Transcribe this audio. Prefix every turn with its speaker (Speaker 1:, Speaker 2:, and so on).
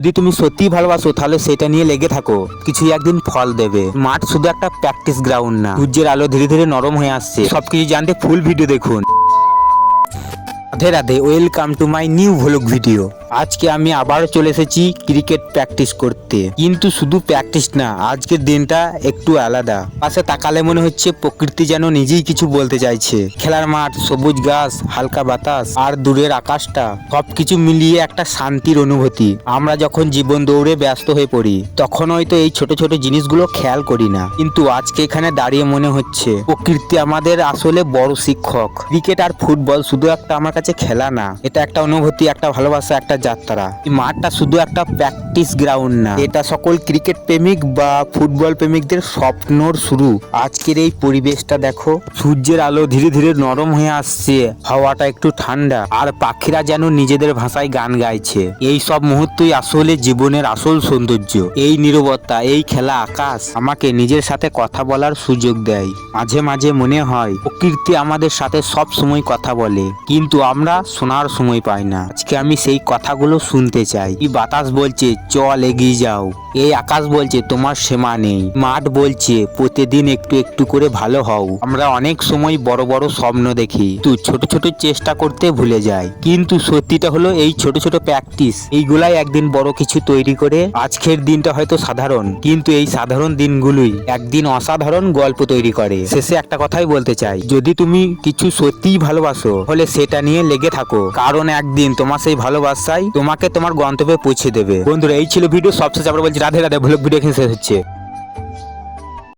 Speaker 1: যদি তুমি সত্যি ভালোবাসো তাহলে সেটা নিয়ে লেগে থাকো, কিছু একদিন ফল দেবে। মাঠ শুধু একটা প্র্যাকটিস গ্রাউন্ড না, সূর্যের আলো ধীরে ধীরে নরম হয়ে আসছে। সবকিছু জানতে ফুল ভিডিও দেখুন। Radhe Radhe, welcome to my new vlog video. আজকে আমি আবারও চলে এসেছি ক্রিকেট প্র্যাকটিস করতে, কিন্তু শুধু প্র্যাকটিস না, আজকের দিনটা একটু আলাদা। পাশে তাকালে মনে হচ্ছে প্রকৃতি যেন নিজেই কিছু বলতে চাইছে। খেলার মাঠ, সবুজ ঘাস, হালকা বাতাস আর দূরের আকাশটা, সবকিছু মিলিয়ে একটা শান্তির অনুভূতি। আমরা যখন জীবন দৌড়ে ব্যস্ত হয়ে পড়ি তখন হয়তো এই ছোট ছোট জিনিসগুলো খেয়াল করি না, কিন্তু আজকে এখানে দাঁড়িয়ে মনে হচ্ছে প্রকৃতি আমাদের আসলে বড় শিক্ষক। ক্রিকেট আর ফুটবল শুধু একটা আমার কাছে খেলা না, এটা একটা অনুভূতি, একটা ভালোবাসা, একটা যাত্রা। এই মাঠটা শুধু একটা প্র্যাকটিস গ্রাউন্ড না, এটা সকল ক্রিকেট প্রেমিক বা ফুটবল প্রেমিকদের স্বপ্নর শুরু। আজকের এই পরিবেশটা দেখো, সূর্যের আলো ধীরে ধীরে নরম হয়ে আসছে, হাওয়াটা একটু ঠান্ডা, আর পাখিরা যেন নিজেদের ভাষায় গান গাইছে। এই সব মুহূর্তই আসলে জীবনের আসল সৌন্দর্য। এই নীরবতা, এই খেলা আকাশ আমাকে নিজের সাথে কথা বলার সুযোগ দেয়। মাঝে মাঝে মনে হয় প্রকৃতি আমাদের সাথে সব সময় কথা বলে, কিন্তু আমরা শোনার সময় পাই না। আজকে আমি সেই কথাগুলো শুনতে চাই। এই বাতাস বলছে চল এগিয়ে যাও, এই আকাশ বলছে তোমার সীমা নেই, মাঠ বলছে প্রতিদিন একটু একটু করে ভালো হও। আমরা অনেক সময় বড় বড় স্বপ্ন দেখি, তো ছোট ছোট চেষ্টা করতে ভুলে যাই। কিন্তু সত্যিটা হলো এই ছোট ছোট প্র্যাকটিস, এইগুলাই একদিন বড় কিছু তৈরি করে। আজকের দিনটা হয়তো সাধারণ, কিন্তু এই সাধারণ দিনগুলোই একদিন অসাধারণ গল্প তৈরি করে। শেষে একটা কথাই বলতে চাই, যদি তুমি কিছু সত্যিই ভালোবাসো হলে সেটা নিয়ে লেগে থাকো, কারণ একদিন তোমার সেই ভালোবাসাই তোমাকে তোমার গন্তব্যে পৌঁছে দেবে। বন্ধুরা, এই ছিল ভিডিও। সবশেষে আবার বলছি রাধে রাধে, ভ্লগ ভিডিও এখানে শেষ হচ্ছে।